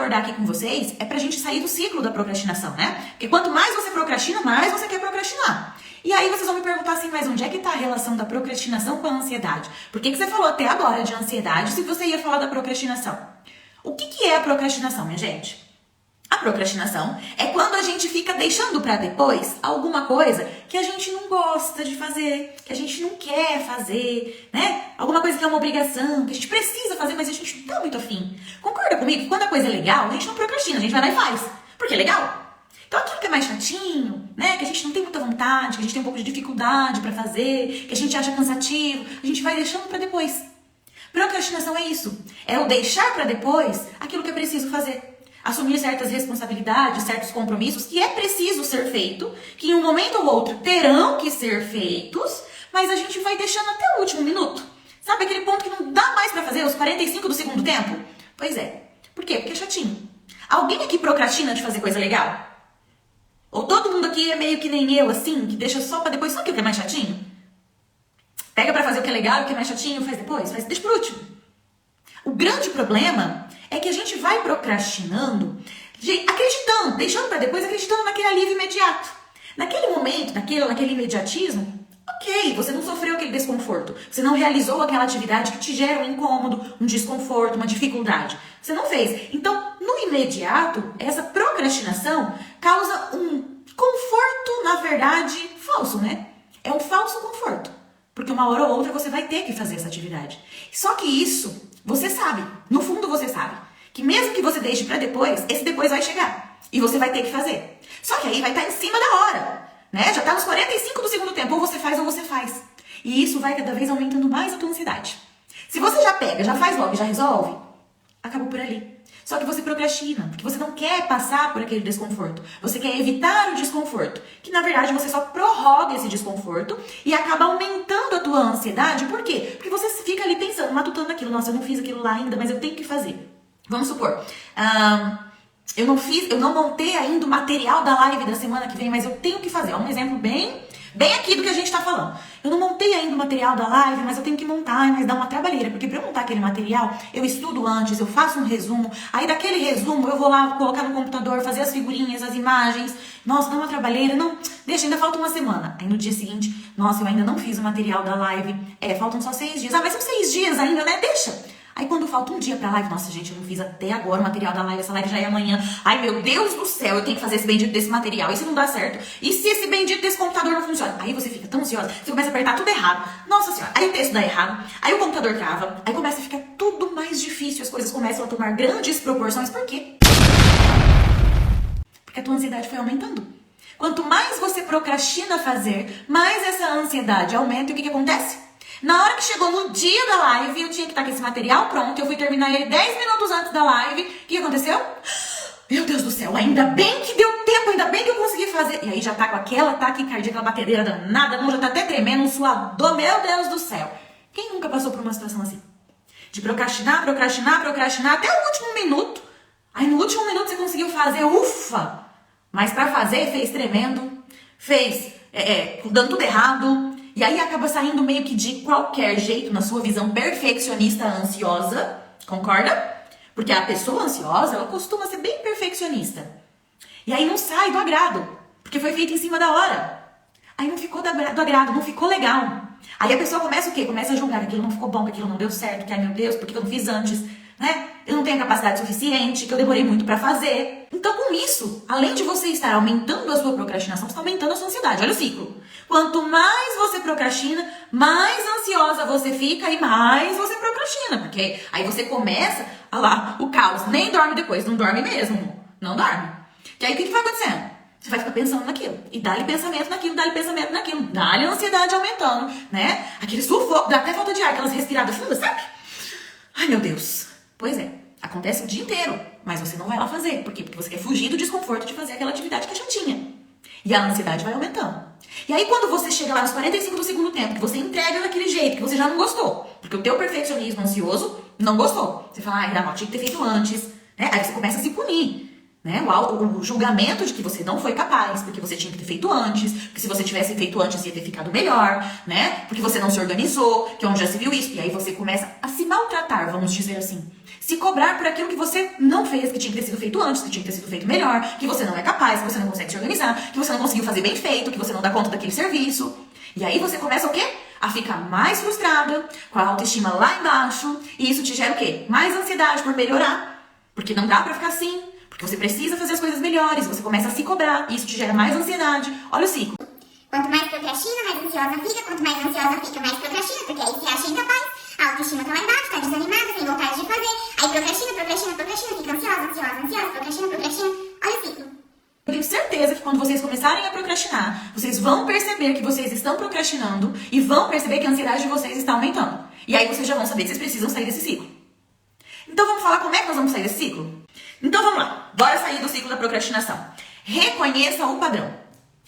abordar aqui com vocês é pra gente sair do ciclo da procrastinação, né? Porque quanto mais você procrastina, mais você quer procrastinar. E aí vocês vão me perguntar assim, mas onde é que tá a relação da procrastinação com a ansiedade? Por que você falou até agora de ansiedade se você ia falar da procrastinação? O que é a procrastinação, minha gente? A procrastinação é quando a gente fica deixando pra depois alguma coisa que a gente não gosta de fazer, que a gente não quer fazer, né? Alguma coisa que é uma obrigação, que a gente precisa fazer, mas a gente não tá muito afim. Concorda comigo que quando a coisa é legal, a gente não procrastina, a gente vai lá e faz, porque é legal. Então aquilo que é mais chatinho, né? Que a gente não tem muita vontade, que a gente tem um pouco de dificuldade pra fazer, que a gente acha cansativo, a gente vai deixando pra depois. Procrastinação é isso, é o deixar pra depois aquilo que é preciso fazer. Assumir certas responsabilidades, certos compromissos que é preciso ser feito, que em um momento ou outro terão que ser feitos, mas a gente vai deixando até o último minuto. Sabe aquele ponto que não dá mais pra fazer, os 45 do segundo tempo? Pois é. Por quê? Porque é chatinho. Alguém aqui procrastina de fazer coisa legal? Ou todo mundo aqui é meio que nem eu, assim, que deixa só pra depois, só aquilo que é mais chatinho? Pega pra fazer o que é legal, o que é mais chatinho, faz depois, deixa por último. O grande problema é que a gente vai procrastinando, acreditando, deixando pra depois, acreditando naquele alívio imediato. Naquele momento, naquele imediatismo, ok, você não sofreu aquele desconforto, você não realizou aquela atividade que te gera um incômodo, um desconforto, uma dificuldade. Você não fez. Então, no imediato, essa procrastinação causa um conforto, na verdade, falso, né? É um falso conforto. Porque uma hora ou outra você vai ter que fazer essa atividade. Só que isso, você sabe, no fundo você sabe, que mesmo que você deixe pra depois, esse depois vai chegar. E você vai ter que fazer. Só que aí vai estar em cima da hora, né? Já tá nos 45 do segundo tempo, ou você faz. E isso vai cada vez aumentando mais a tua ansiedade. Se você já pega, já faz logo e já resolve, acabou por ali. Só que você procrastina, porque você não quer passar por aquele desconforto. Você quer evitar o desconforto. Que na verdade você só prorroga esse desconforto e acaba aumentando a tua ansiedade. Por quê? Porque você fica ali pensando, matutando aquilo. Nossa, eu não fiz aquilo lá ainda, mas eu tenho que fazer. Vamos supor, eu não montei ainda o material da live da semana que vem, mas eu tenho que fazer. É um exemplo bem aqui do que a gente tá falando. Eu não montei ainda o material da live, mas eu tenho que montar, mas dá uma trabalheira, porque pra eu montar aquele material, eu estudo antes, eu faço um resumo, aí daquele resumo eu vou lá colocar no computador, fazer as figurinhas, as imagens. Nossa, dá uma trabalheira, não, deixa, ainda falta uma semana. Aí no dia seguinte, nossa, eu ainda não fiz o material da live, faltam só 6 dias. Ah, mas são 6 dias ainda, né? Deixa. Aí quando falta um dia pra live, nossa gente, eu não fiz até agora o material da live, essa live já é amanhã. Ai meu Deus do céu, eu tenho que fazer esse bendito desse material, e se não dá certo? E se esse bendito desse computador não funciona? Aí você fica tão ansiosa, você começa a apertar tudo errado. Nossa senhora, aí o texto dá errado, aí o computador trava, aí começa a ficar tudo mais difícil, as coisas começam a tomar grandes proporções. Por quê? Porque a tua ansiedade foi aumentando. Quanto mais você procrastina fazer, mais essa ansiedade aumenta, e o que acontece? Na hora que chegou no dia da live, eu tinha que estar com esse material pronto, eu fui terminar ele 10 minutos antes da live. O que aconteceu? Meu Deus do céu, ainda bem que deu tempo, ainda bem que eu consegui fazer. E aí já tá com aquela taquicardia, aquela batedeira danada, não, já tá até tremendo, um suador, meu Deus do céu. Quem nunca passou por uma situação assim? De procrastinar até o último minuto. Aí no último minuto você conseguiu fazer, ufa! Mas pra fazer, fez tremendo, fez dando tudo errado. E aí acaba saindo meio que de qualquer jeito, na sua visão perfeccionista, ansiosa, concorda? Porque a pessoa ansiosa, ela costuma ser bem perfeccionista. E aí não sai do agrado, porque foi feito em cima da hora. Aí não ficou do agrado, não ficou legal. Aí a pessoa começa o quê? Começa a julgar que aquilo não ficou bom, que aquilo não deu certo, que ai meu Deus, por que eu não fiz antes, né? Eu não tenho capacidade suficiente, que eu demorei muito pra fazer. Então com isso, além de você estar aumentando a sua procrastinação, você está aumentando a sua ansiedade. Olha o ciclo. Quanto mais você procrastina, mais ansiosa você fica e mais você procrastina. Porque aí você começa, olha lá, o caos. Nem dorme depois, não dorme mesmo. Não dorme. Que aí o que vai acontecendo? Você vai ficar pensando naquilo. E dá-lhe pensamento naquilo, dá-lhe pensamento naquilo. Dá-lhe a ansiedade aumentando, né? Aquele sufoco, dá até falta de ar, aquelas respiradas fundas, sabe? Ai, meu Deus. Pois é, acontece o dia inteiro. Mas você não vai lá fazer. Por quê? Porque você quer fugir do desconforto de fazer aquela atividade que é chatinha. E a ansiedade vai aumentando. E aí quando você chega lá nos 45 do segundo tempo, que você entrega daquele jeito, que você já não gostou, porque o teu perfeccionismo ansioso não gostou. Você fala, ai, não, tinha que ter feito antes, né? Aí você começa a se punir. né? O julgamento de que você não foi capaz, porque você tinha que ter feito antes, porque se você tivesse feito antes ia ter ficado melhor, né? Porque você não se organizou, que onde já se viu isso. E aí você começa a se maltratar, vamos dizer assim. Se cobrar por aquilo que você não fez, que tinha que ter sido feito antes, que tinha que ter sido feito melhor, que você não é capaz, que você não consegue se organizar, que você não conseguiu fazer bem feito, que você não dá conta daquele serviço. E aí você começa o quê? A ficar mais frustrada, com a autoestima lá embaixo, e isso te gera o quê? Mais ansiedade por melhorar, porque não dá pra ficar assim, porque você precisa fazer as coisas melhores, você começa a se cobrar, e isso te gera mais ansiedade. Olha o ciclo. Quanto mais procrastina, mais ansiosa fica, quanto mais ansiosa fica, mais procrastina, porque aí se acha incapaz, a autoestima tá lá embaixo, tá desanimada, sem vontade de fazer, aí procrastina, fica ansiosa, procrastina, olha o ciclo. Eu tenho certeza que quando vocês começarem a procrastinar, vocês vão perceber que vocês estão procrastinando e vão perceber que a ansiedade de vocês está aumentando. E aí vocês já vão saber que vocês precisam sair desse ciclo. Então vamos falar como é que nós vamos sair desse ciclo? Então vamos lá, bora sair do ciclo da procrastinação. Reconheça o padrão.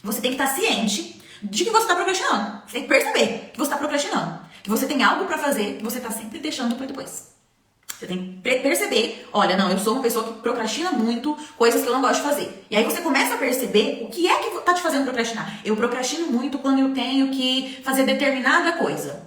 Você tem que estar ciente de que você está procrastinando. Você tem que perceber que você está procrastinando. Que você tem algo para fazer que você está sempre deixando para depois. Você tem que perceber, olha, não, eu sou uma pessoa que procrastina muito coisas que eu não gosto de fazer. E aí você começa a perceber o que é que tá te fazendo procrastinar. Eu procrastino muito quando eu tenho que fazer determinada coisa.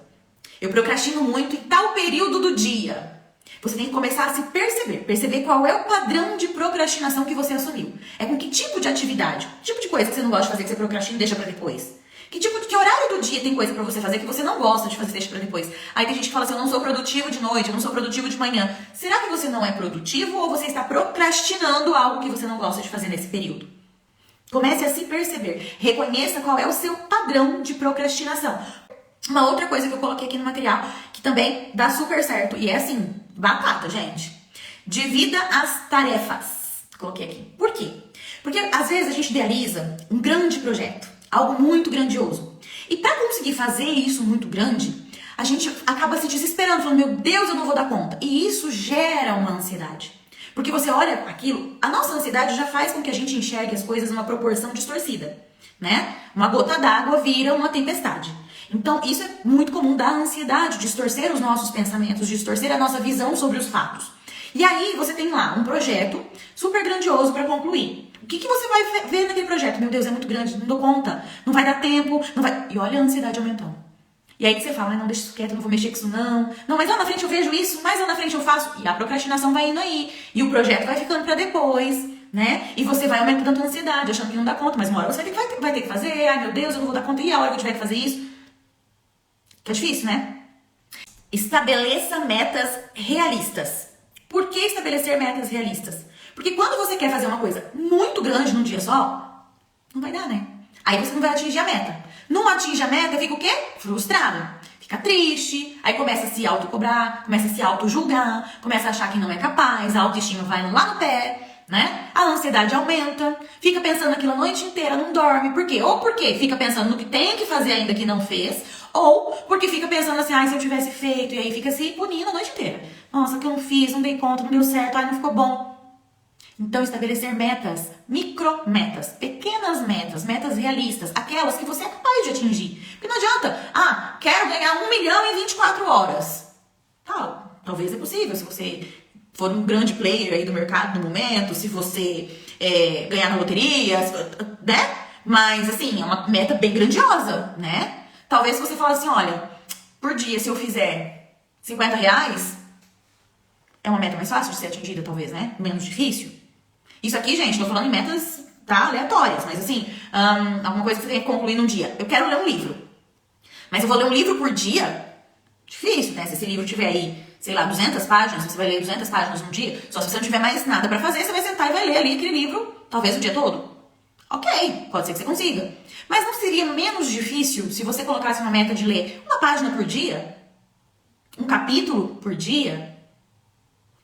Eu procrastino muito em tal período do dia. Você tem que começar a se perceber qual é o padrão de procrastinação que você assumiu. É com que tipo de atividade, que tipo de coisa que você não gosta de fazer, que você procrastina e deixa pra depois. Que horário do dia tem coisa pra você fazer que você não gosta de fazer, deixa pra depois. Aí tem gente que fala assim, eu não sou produtivo de noite, eu não sou produtivo de manhã. Será que você não é produtivo ou você está procrastinando algo que você não gosta de fazer nesse período? Comece a se perceber. Reconheça qual é o seu padrão de procrastinação. Uma outra coisa que eu coloquei aqui no material, que também dá super certo, e é assim, batata, gente. Divida as tarefas. Coloquei aqui. Por quê? Porque às vezes a gente idealiza um grande projeto. Algo muito grandioso. E para conseguir fazer isso muito grande, a gente acaba se desesperando, falando, meu Deus, eu não vou dar conta. E isso gera uma ansiedade. Porque você olha aquilo, a nossa ansiedade já faz com que a gente enxergue as coisas numa proporção distorcida, né? Uma gota d'água vira uma tempestade. Então, isso é muito comum da ansiedade, distorcer os nossos pensamentos, distorcer a nossa visão sobre os fatos. E aí, você tem lá um projeto super grandioso para concluir. O que você vai ver naquele projeto? Meu Deus, é muito grande, não dou conta, não vai dar tempo, não vai... E olha a ansiedade aumentando. E aí que você fala, não, deixa isso quieto, não vou mexer com isso não. Não, mas lá na frente eu vejo isso, mas lá na frente eu faço. E a procrastinação vai indo aí. E o projeto vai ficando para depois, né? E você vai aumentando a ansiedade, achando que não dá conta. Mas uma hora você vai ter que fazer. Ai, meu Deus, eu não vou dar conta. E a hora que eu tiver que fazer isso? Que é difícil, né? Estabeleça metas realistas. Por que estabelecer metas realistas? Porque quando você quer fazer uma coisa muito grande num dia só, não vai dar, né? Aí você não vai atingir a meta. Não atinge a meta, fica o quê? Frustrado. Fica triste, aí começa a se autocobrar, começa a se auto-julgar, começa a achar que não é capaz, a autoestima vai lá no pé, né? A ansiedade aumenta, fica pensando aquilo a noite inteira, não dorme. Por quê? Ou porque fica pensando no que tem que fazer ainda que não fez, ou porque fica pensando assim, ai, se eu tivesse feito, e aí fica se punindo a noite inteira. Nossa, que eu não fiz, não dei conta, não deu certo, ai, não ficou bom. Então, estabelecer metas, micrometas, pequenas metas, metas realistas, aquelas que você é capaz de atingir. Porque não adianta, quero ganhar 1 milhão em 24 horas. Tá, talvez é possível, se você for um grande player aí do mercado no momento, se você ganhar na loteria, né? Mas, assim, é uma meta bem grandiosa, né? Talvez se você falar assim, olha, por dia, se eu fizer R$50, é uma meta mais fácil de ser atingida, talvez, né? Menos difícil. Isso aqui, gente, tô falando em metas, tá, aleatórias, mas assim, alguma coisa que você tem que concluir num dia. Eu quero ler um livro, mas eu vou ler um livro por dia? Difícil, né? Se esse livro tiver aí, sei lá, 200 páginas, você vai ler 200 páginas num dia, só se você não tiver mais nada pra fazer, você vai sentar e vai ler ali aquele livro, talvez o dia todo. Ok, pode ser que você consiga. Mas não seria menos difícil se você colocasse uma meta de ler uma página por dia? Um capítulo por dia?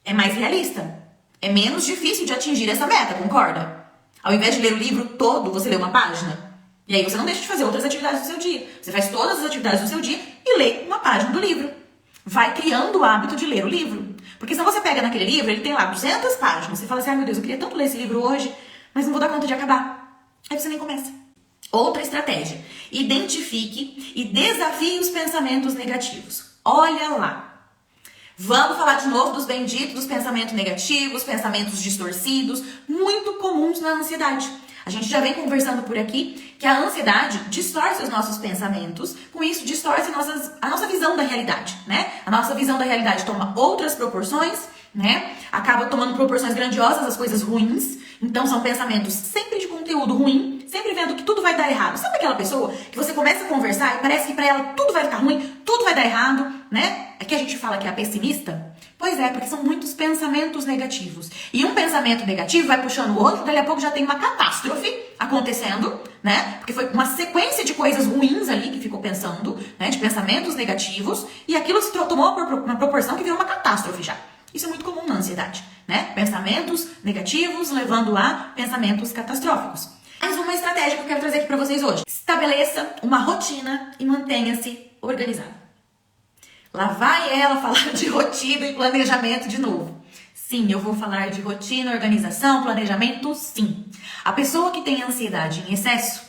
É mais realista. É menos difícil de atingir essa meta, concorda? Ao invés de ler o livro todo, você lê uma página. E aí você não deixa de fazer outras atividades do seu dia. Você faz todas as atividades do seu dia e lê uma página do livro. Vai criando o hábito de ler o livro. Porque senão você pega naquele livro, ele tem lá 200 páginas. Você fala assim, ai meu Deus, eu queria tanto ler esse livro hoje, mas não vou dar conta de acabar. Aí você nem começa. Outra estratégia. Identifique e desafie os pensamentos negativos. Olha lá. Vamos falar de novo dos benditos, dos pensamentos negativos, pensamentos distorcidos, muito comuns na ansiedade. A gente já vem conversando por aqui que a ansiedade distorce os nossos pensamentos, com isso distorce a nossa visão da realidade, né? A nossa visão da realidade toma outras proporções, né? Acaba tomando proporções grandiosas as coisas ruins. Então são pensamentos sempre de conteúdo ruim, sempre vendo que tudo vai dar errado. Sabe aquela pessoa que você começa a conversar e parece que pra ela tudo vai ficar ruim, tudo vai dar errado, né? É que a gente fala que é a pessimista. Pois é, porque são muitos pensamentos negativos. E um pensamento negativo vai puxando o outro, dali a pouco já tem uma catástrofe acontecendo, né? Porque foi uma sequência de coisas ruins ali que ficou pensando, né? De pensamentos negativos, e aquilo se tomou uma proporção que virou uma catástrofe já. Isso é muito comum na ansiedade, né? Pensamentos negativos levando a pensamentos catastróficos. Mais uma estratégia que eu quero trazer aqui para vocês hoje. Estabeleça uma rotina e mantenha-se organizado. Lá vai ela falar de rotina e planejamento de novo. Sim, eu vou falar de rotina, organização, planejamento, sim. A pessoa que tem ansiedade em excesso,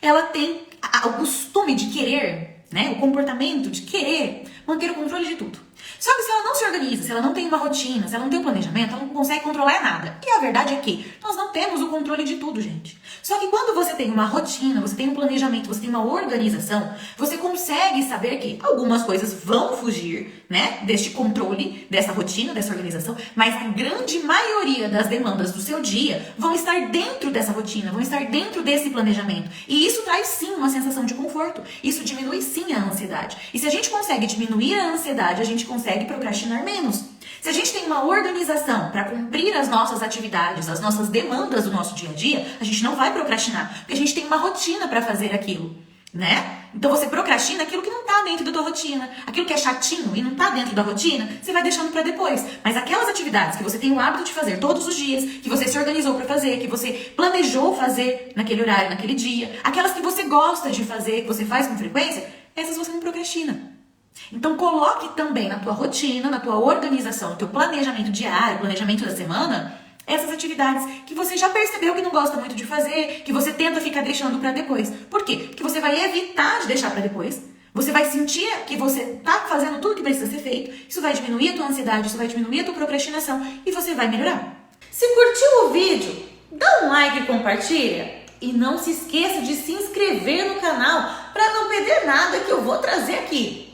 ela tem o costume de querer, né? O comportamento de querer manter o controle de tudo. Só que se ela não se organiza, se ela não tem uma rotina, se ela não tem um planejamento, ela não consegue controlar nada. E a verdade é que nós não temos o controle de tudo, gente. Só que quando você tem uma rotina, você tem um planejamento, você tem uma organização, você consegue saber que algumas coisas vão fugir, né, deste controle, dessa rotina, dessa organização, mas a grande maioria das demandas do seu dia vão estar dentro dessa rotina, vão estar dentro desse planejamento. E isso traz sim uma sensação de conforto. Isso diminui sim a ansiedade. E se a gente consegue diminuir a ansiedade, a gente consegue procrastinar menos. Se a gente tem uma organização para cumprir as nossas atividades, as nossas demandas do nosso dia a dia, a gente não vai procrastinar, porque a gente tem uma rotina para fazer aquilo, né? Então você procrastina aquilo que não tá dentro da tua rotina, aquilo que é chatinho e não tá dentro da rotina, você vai deixando para depois. Mas aquelas atividades que você tem o hábito de fazer todos os dias, que você se organizou para fazer, que você planejou fazer naquele horário, naquele dia, aquelas que você gosta de fazer, que você faz com frequência, essas você não procrastina. Então coloque também na tua rotina, na tua organização, no teu planejamento diário, planejamento da semana, essas atividades que você já percebeu que não gosta muito de fazer, que você tenta ficar deixando para depois. Por quê? Porque você vai evitar de deixar para depois. Você vai sentir que você tá fazendo tudo que precisa ser feito. Isso vai diminuir a tua ansiedade, isso vai diminuir a tua procrastinação e você vai melhorar. Se curtiu o vídeo, dá um like e compartilha. E não se esqueça de se inscrever no canal para não perder nada que eu vou trazer aqui.